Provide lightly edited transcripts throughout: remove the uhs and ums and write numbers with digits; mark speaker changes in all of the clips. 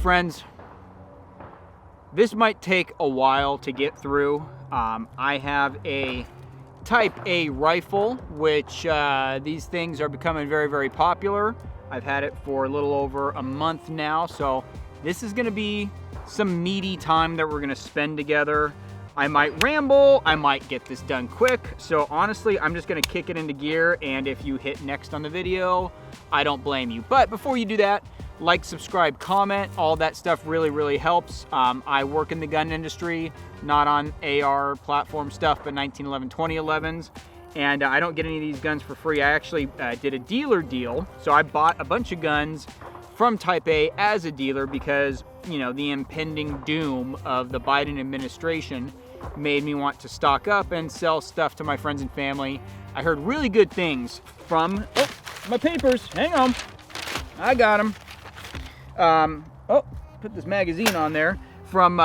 Speaker 1: friends, this might take a while to get through. I have a Type A rifle, which these things are becoming very, very popular. I've had it for a little over a month now, so this is gonna be some meaty time that we're gonna spend together. I might ramble, I might get this done quick, so honestly, I'm just gonna kick it into gear, and if you hit next on the video, I don't blame you. But before you do that, like, subscribe, comment, all that stuff really, really helps. I work in the gun industry, not on AR platform stuff, but 1911, 2011s. And I don't get any of these guns for free. I actually did a dealer deal. So I bought a bunch of guns from Type A as a dealer because, you know, the impending doom of the Biden administration made me want to stock up and sell stuff to my friends and family. I heard really good things from, oh, my papers, hang on. I got them. Oh, put this magazine on there. From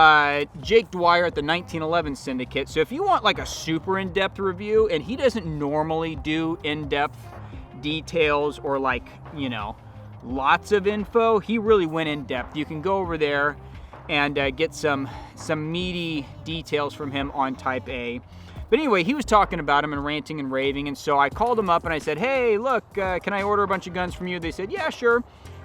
Speaker 1: Jake Dwyer at the 1911 Syndicate. So if you want like a super in-depth review, and he doesn't normally do in-depth details or like, you know, lots of info, he really went in-depth. You can go over there and get some meaty details from him on Type A. But anyway, he was talking about him and ranting and raving, and so I called him up and I said, hey, look, can I order a bunch of guns from you? They said, yeah, sure.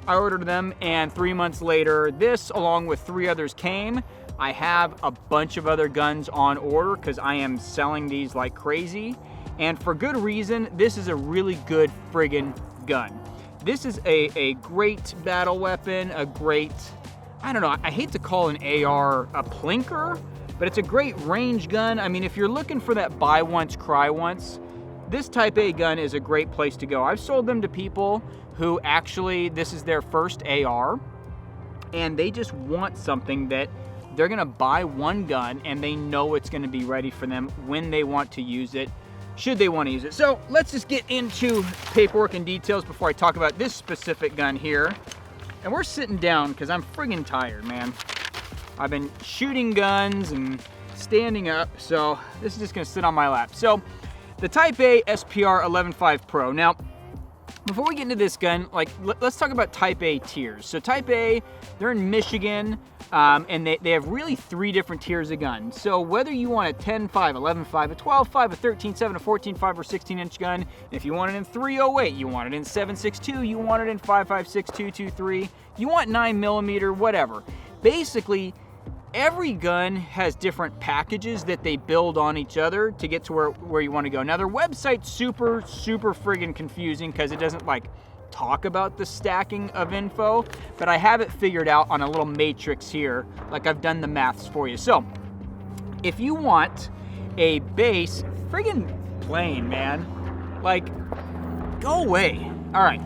Speaker 1: I ordered them, and 3 months later, this, along with 3 others, came. I have a bunch of other guns on order because I am selling these like crazy. And for good reason, this is a really good friggin' gun. This is a great battle weapon, a great, I don't know, I hate to call an AR a plinker, but it's a great range gun. I mean, if you're looking for that buy once, cry once, this Type A gun is a great place to go. I've sold them to people who actually, this is their first AR, and they just want something that they're gonna buy one gun and they know it's gonna be ready for them when they want to use it, should they want to use it. So let's just get into paperwork and details before I talk about this specific gun here. And we're sitting down because I'm friggin' tired, man. I've been shooting guns and standing up, so this is just gonna sit on my lap. So the Type A SPR 11.5 Pro. Now, before we get into this gun, like, let's talk about Type A tiers. So Type A, they're in Michigan, and they have really 3 different tiers of guns. So whether you want a 10.5, 11.5, a 12.5, a 13.7, a 14.5, or 16-inch gun, if you want it in 308, you want it in 7.62, you want it in 5.56, 223, you want 9mm, whatever. Basically, every gun has different packages that they build on each other to get to where you want to go. Now, their website's super friggin' confusing because it doesn't like talk about the stacking of info, but I have it figured out on a little matrix here, like I've done the maths for you. So, if you want a base, friggin' plain, man, like, go away. All right,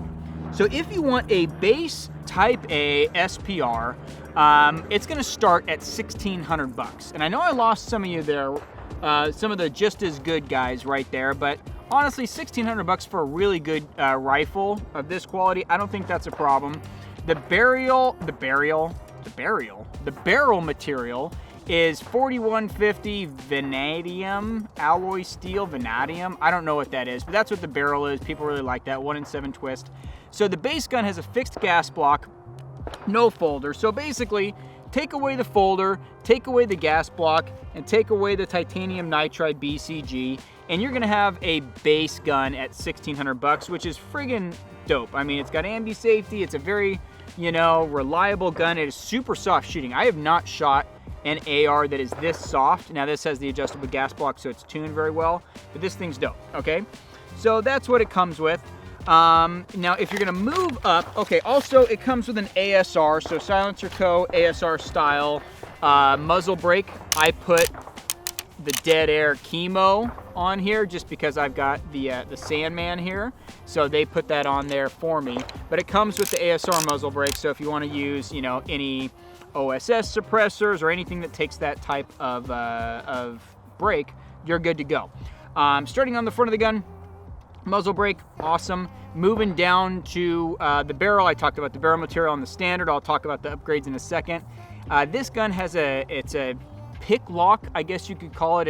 Speaker 1: so if you want a base Type A SPR, it's gonna start at $1,600. And I know I lost some of you there, some of the just as good guys right there, but honestly, $1,600 for a really good rifle of this quality, I don't think that's a problem. The barrel material is 4150 vanadium alloy steel, vanadium. I don't know what that is, but that's what the barrel is. People really like that, 1 in 7 twist. So the base gun has a fixed gas block, no folder. So basically, take away the folder, take away the gas block, and take away the titanium nitride Bcg, and you're gonna have a base gun at $1,600, which is friggin' dope. I mean, it's got Ambi safety, it's a very, you know, reliable gun. It is super soft shooting. I have not shot an AR that is this soft. Now this has the adjustable gas block, so it's tuned very well, but this thing's dope, okay? So that's what it comes with. Now, if you're gonna move up, okay, also it comes with an ASR, so Silencer Co. ASR style muzzle brake. I put the Dead Air Chemo on here just because I've got the Sandman here, so they put that on there for me. But it comes with the ASR muzzle brake, so if you want to use, you know, any OSS suppressors or anything that takes that type of brake, you're good to go. Starting on the front of the gun, muzzle brake, awesome. Moving down to the barrel, I talked about the barrel material on the standard. I'll talk about the upgrades in a second. This gun has it's a pick lock, I guess you could call it.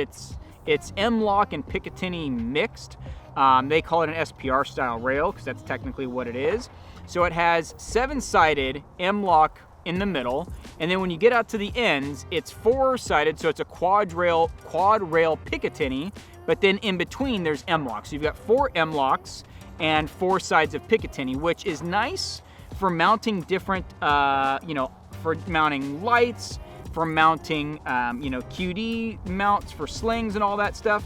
Speaker 1: It's M-lock and Picatinny mixed. They call it an SPR style rail because that's technically what it is. So it has 7-sided M-lock in the middle, and then when you get out to the ends, it's 4-sided, so it's a quad rail Picatinny, but then in between there's M-locks. So you've got 4 M-locks and 4 sides of Picatinny, which is nice for mounting different, for mounting lights, for mounting, QD mounts for slings and all that stuff.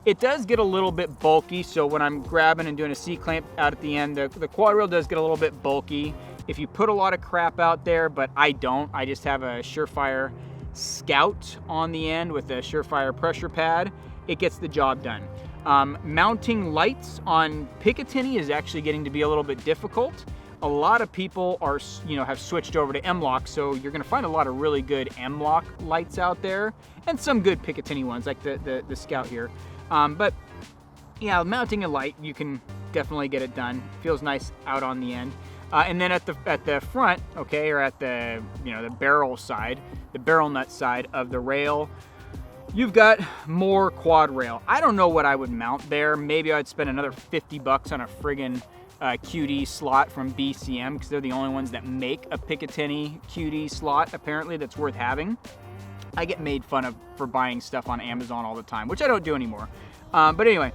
Speaker 1: It does get a little bit bulky, so when I'm grabbing and doing a C-clamp out at the end, the quad rail does get a little bit bulky if you put a lot of crap out there, but I don't. I just have a Surefire Scout on the end with a Surefire pressure pad. It gets the job done. Mounting lights on Picatinny is actually getting to be a little bit difficult. A lot of people are, have switched over to M-lock, so you're gonna find a lot of really good M-lock lights out there, and some good Picatinny ones, like the Scout here. But yeah, mounting a light, you can definitely get it done. Feels nice out on the end. And then at the front, okay, or at the the barrel side, the barrel nut side of the rail, you've got more quad rail. I don't know what I would mount there. Maybe I'd spend another $50 on a friggin' QD slot from BCM, because they're the only ones that make a Picatinny QD slot, apparently, that's worth having. I get made fun of for buying stuff on Amazon all the time, which I don't do anymore. But anyway,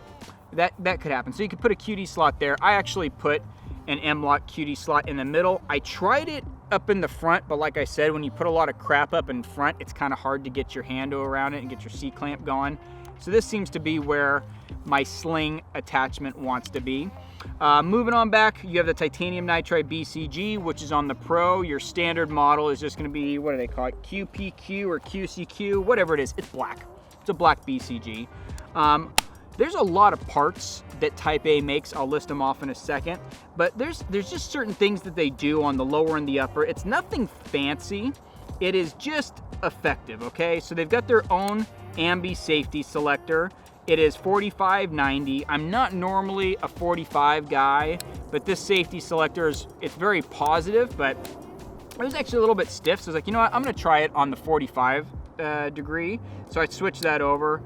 Speaker 1: that could happen. So you could put a QD slot there. I actually put an M-lock QD slot in the middle. I tried it up in the front, but like I said, when you put a lot of crap up in front, it's kind of hard to get your hand around it and get your C-clamp going. So this seems to be where my sling attachment wants to be. Moving on back, you have the titanium nitride Bcg, which is on the Pro. Your standard model is just going to be, what do they call it, QPQ or QCQ, whatever it is. It's black. It's a black Bcg. There's a lot of parts that Type A makes. I'll list them off in a second, but there's just certain things that they do on the lower and the upper. It's nothing fancy. It is just effective, okay? So they've got their own Ambi safety selector. It is 4590. I'm not normally a 45 guy, but this safety selector it's very positive, but it was actually a little bit stiff. So I was like, you know what? I'm gonna try it on the 45 degree. So I switched that over.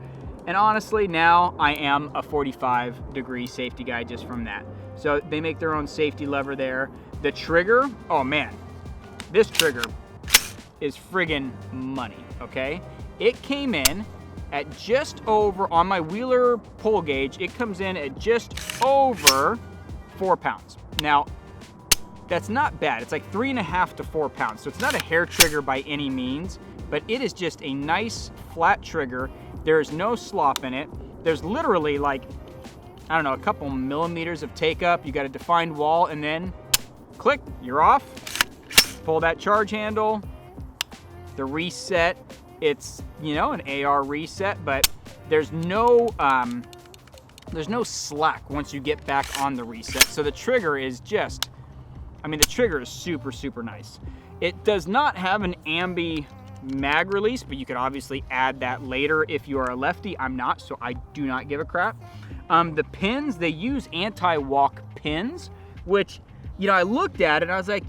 Speaker 1: And honestly, now I am a 45 degree safety guy just from that. So they make their own safety lever there. The trigger, oh man, this trigger is friggin' money, okay? It came in at just over, on my Wheeler pull gauge, it comes in at just over 4 pounds. Now, that's not bad. It's like 3.5 to 4 pounds. So it's not a hair trigger by any means, but it is just a nice flat trigger. There's no slop in it. There's literally like, I don't know, a couple millimeters of take up. You got a defined wall, and then click, you're off. Pull that charge handle. The reset, it's, an AR reset, but there's no slack once you get back on the reset. So the trigger is just, the trigger is super, super nice. It does not have an Ambi mag release, but you could obviously add that later if you are a lefty. I'm not, so I do not give a crap. The pins, they use anti-walk pins, which, I looked at it and I was like,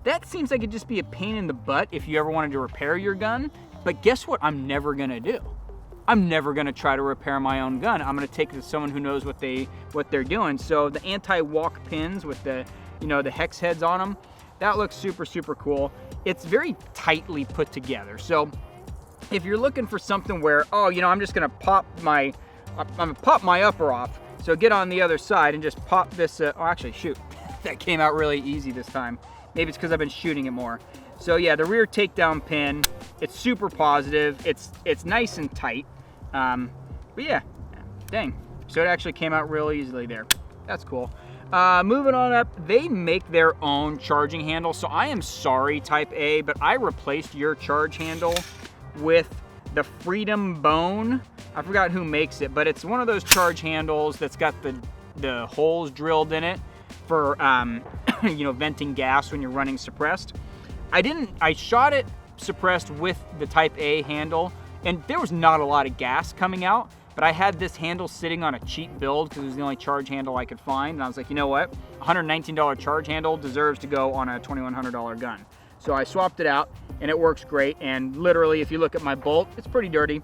Speaker 1: that seems like it'd just be a pain in the butt if you ever wanted to repair your gun. But guess what I'm never gonna do? I'm never gonna try to repair my own gun. I'm gonna take it to someone who knows what they're doing. So the anti-walk pins with the, the hex heads on them, that looks super, super cool. It's very tightly put together. So if you're looking for something where, I'm just gonna pop my upper off. So get on the other side and just pop this, actually, shoot, that came out really easy this time. Maybe it's because I've been shooting it more. So yeah, the rear takedown pin, it's super positive. It's nice and tight. But yeah, dang. So it actually came out real easily there. That's cool. Moving on up, they make their own charging handle. So I am sorry, Type A, but I replaced your charge handle with the Freedom Bone. I forgot who makes it, but it's one of those charge handles that's got the holes drilled in it for venting gas when you're running suppressed. I shot it suppressed with the Type A handle, and there was not a lot of gas coming out, but I had this handle sitting on a cheap build because it was the only charge handle I could find, and I was like, you know what? $119 charge handle deserves to go on a $2,100 gun. So I swapped it out, and it works great, and literally, if you look at my bolt, it's pretty dirty,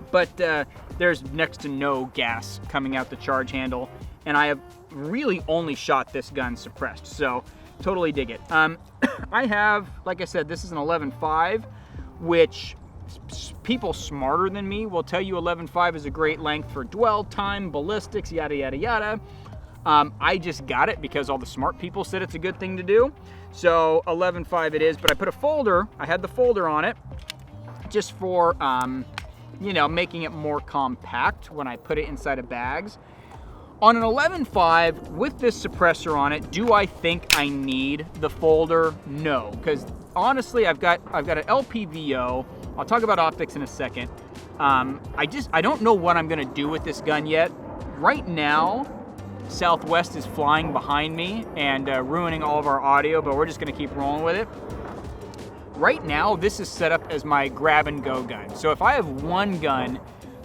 Speaker 1: but there's next to no gas coming out the charge handle, and I have really only shot this gun suppressed. So totally dig it. I have, like I said, this is an 11.5, which people smarter than me will tell you 11.5 is a great length for dwell time, ballistics, yada, yada, yada. I just got it because all the smart people said it's a good thing to do. So 11.5 it is, but I put a folder, I had the folder on it just for, you know, making it more compact when I put it inside of bags. On an 11.5 with this suppressor on it, do I think I need the folder? No, because honestly, I've got an LPVO. I'll talk about optics in a second. I don't know what I'm gonna do with this gun yet. Right now, Southwest is flying behind me and ruining all of our audio, but we're just gonna keep rolling with it. Right now, this is set up as my grab and go gun. So if I have one gun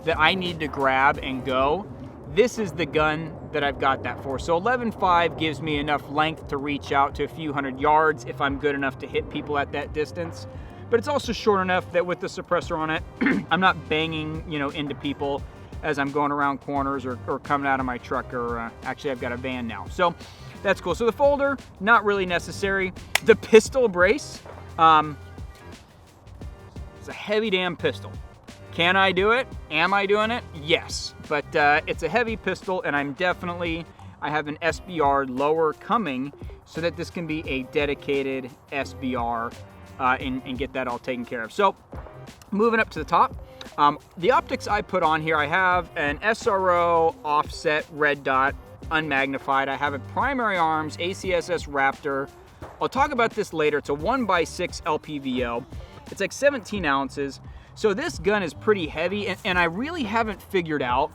Speaker 1: that I need to grab and go, this is the gun that I've got that for. So 11.5 gives me enough length to reach out to a few hundred yards if I'm good enough to hit people at that distance. But it's also short enough that with the suppressor on it, I'm not banging, you know, into people as I'm going around corners or coming out of my truck, or actually I've got a van now. So that's cool. So the folder, not really necessary. The pistol brace, it's a heavy damn pistol. Can I do it? Am I doing it? Yes, but it's a heavy pistol, and I have an SBR lower coming so that this can be a dedicated SBR and get that all taken care of. So moving up to the top, the optics I put on here, I have an SRO offset red dot unmagnified. I have a primary arms ACSS Raptor. I'll talk about this later. It's a 1x6 LPVO. It's like 17 ounces. So this gun is pretty heavy, and I really haven't figured out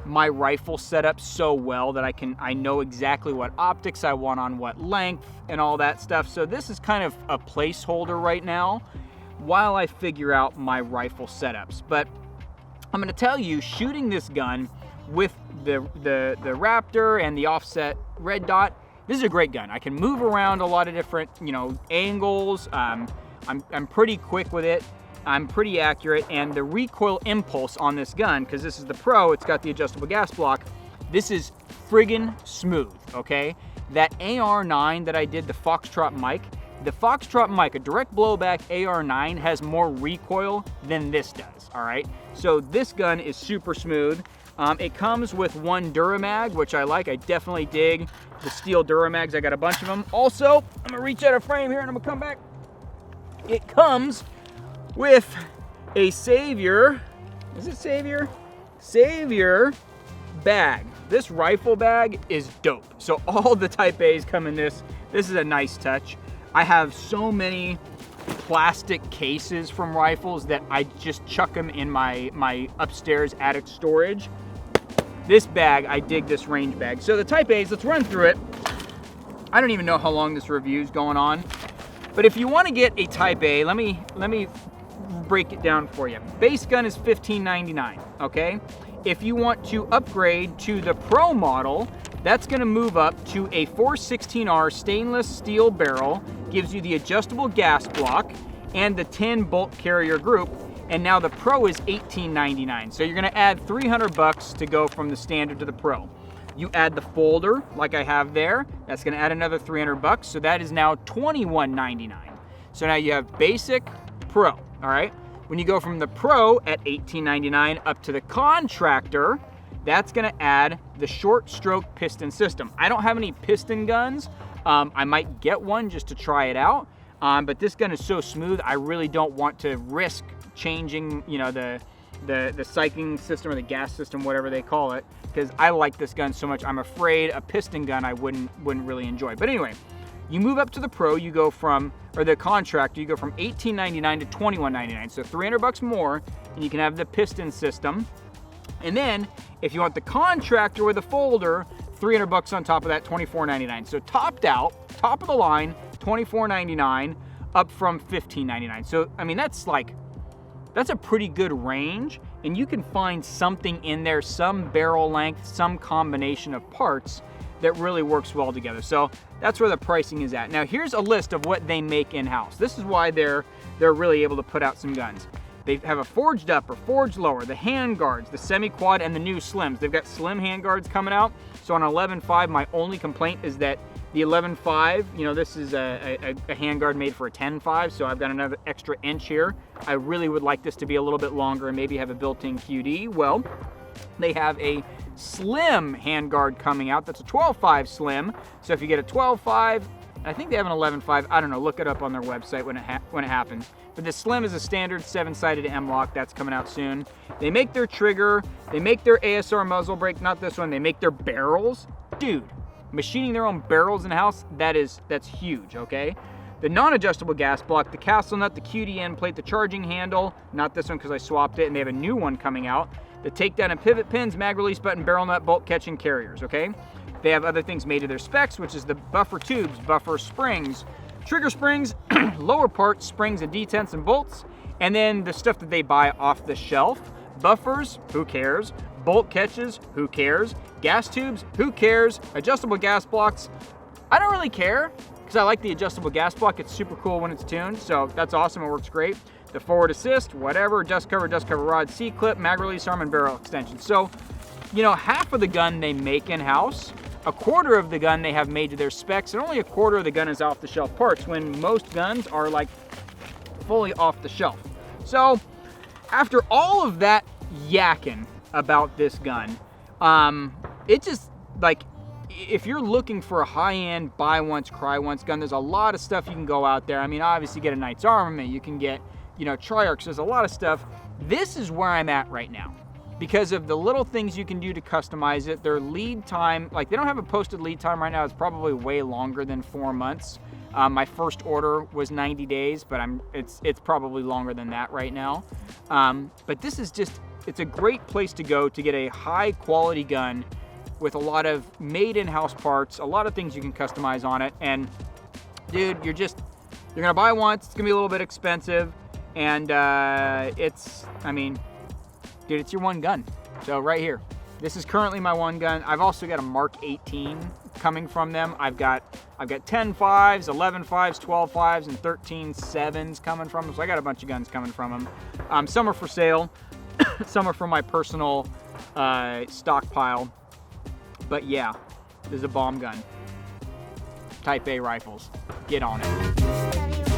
Speaker 1: my rifle setup so well that I know exactly what optics I want on what length and all that stuff. So this is kind of a placeholder right now while I figure out my rifle setups. But I'm gonna tell you, shooting this gun with the Raptor and the offset red dot, this is a great gun. I can move around a lot of different, you know, angles. I'm pretty quick with it. I'm pretty accurate, and the recoil impulse on this gun, because this is the Pro, it's got the adjustable gas block, this is friggin' smooth, okay? That AR9 that I did, the Foxtrot mic, a direct blowback AR9 has more recoil than this does, all right? So this gun is super smooth. It comes with one Duramag, which I like. I definitely dig the steel Duramags. I got a bunch of them. Also, I'm gonna reach out of frame here and I'm gonna come back. It comes with a Savior, is it Savior? Savior bag. This rifle bag is dope. So all the Type A's come in this. This is a nice touch. I have so many plastic cases from rifles that I just chuck them in my upstairs attic storage. This bag, I dig this range bag. So the Type A's, let's run through it. I don't even know how long this review is going on, but if you want to get a Type A, let me break it down for you. Base gun is $15.99, okay? If you want to upgrade to the Pro model, that's gonna move up to a 416R stainless steel barrel, gives you the adjustable gas block and the 10 bolt carrier group, and now the Pro is $18.99. So you're gonna add 300 bucks to go from the standard to the Pro. You add the folder, like I have there, that's gonna add another 300 bucks, so that is now $21.99. So now you have basic, Pro, all right? When you go from the Pro at $18.99 up to the Contractor, that's gonna add the short stroke piston system. I don't have any piston guns. I might get one just to try it out, but this gun is so smooth, I really don't want to risk changing, you know, the cycling system or the gas system, whatever they call it, because I like this gun so much. I'm afraid a piston gun I wouldn't really enjoy. But anyway, you move up to the Pro, you go from, or the Contractor, you go from $18.99 to $21.99. So 300 bucks more, and you can have the piston system. And then, if you want the Contractor with a folder, 300 bucks on top of that, $24.99. So topped out, top of the line, $24.99, up from $15.99. So, I mean, that's a pretty good range, and you can find something in there, some barrel length, some combination of parts that really works well together. So that's where the pricing is at. Now here's a list of what they make in-house. This is why they're really able to put out some guns. They have a forged upper, forged lower, the hand guards, the semi-quad, and the new slims. They've got slim hand guards coming out. So on 11.5, my only complaint is that The 11.5, you know, this is a handguard made for a 10.5, so I've got another extra inch here. I really would like this to be a little bit longer and maybe have a built-in QD. Well, they have a slim handguard coming out. That's a 12.5 slim. So if you get a 12.5, I think they have an 11.5. I don't know. Look it up on their website when it happens. But the slim is a standard 7-sided M-lock. That's coming out soon. They make their trigger. They make their Asr Muzzle Brake. Not this one. They make their barrels. Dude, machining their own barrels in-house, that's huge, okay? The non-adjustable gas block, the castle nut, the QD end plate, the charging handle. Not this one because I swapped it, and they have a new one coming out. The takedown and pivot pins, mag release button, barrel nut, bolt catching carriers, okay? They have other things made to their specs, which is the buffer tubes, buffer springs, trigger springs, lower parts, springs and detents and bolts, and then the stuff that they buy off the shelf. Buffers, who cares? Bolt catches, who cares? Gas tubes, who cares? Adjustable gas blocks, I don't really care, because I like the adjustable gas block. It's super cool when it's tuned, so that's awesome, it works great. The forward assist, whatever, dust cover rod, C-clip, mag release arm, and barrel extension. So, you know, half of the gun they make in-house, a quarter of the gun they have made to their specs, and only a quarter of the gun is off-the-shelf parts, when most guns are like fully off the shelf. So, after all of that yakking about this gun, it just, like, if you're looking for a high-end buy once, cry once gun, there's a lot of stuff you can go out there. I mean, obviously get a Knight's Armament, you can get, you know, Triarchs, there's a lot of stuff. This is where I'm at right now because of the little things you can do to customize it. Their lead time, like they don't have a posted lead time right now. It's probably way longer than 4 months. My first order was 90 days, but it's probably longer than that right now. But this is just, it's a great place to go to get a high quality gun with a lot of made in-house parts, a lot of things you can customize on it. And dude, you're gonna buy once, it's gonna be a little bit expensive. And it's, I mean, dude, it's your one gun. So right here, this is currently my one gun. I've also got a Mark 18 coming from them. I've got 10 5s, 11 5s, 12 5s, and 13 7s coming from them. So I got a bunch of guns coming from them. Some are for sale, some are for my personal stockpile. But yeah, this is a bomb gun. Type A rifles. Get on it.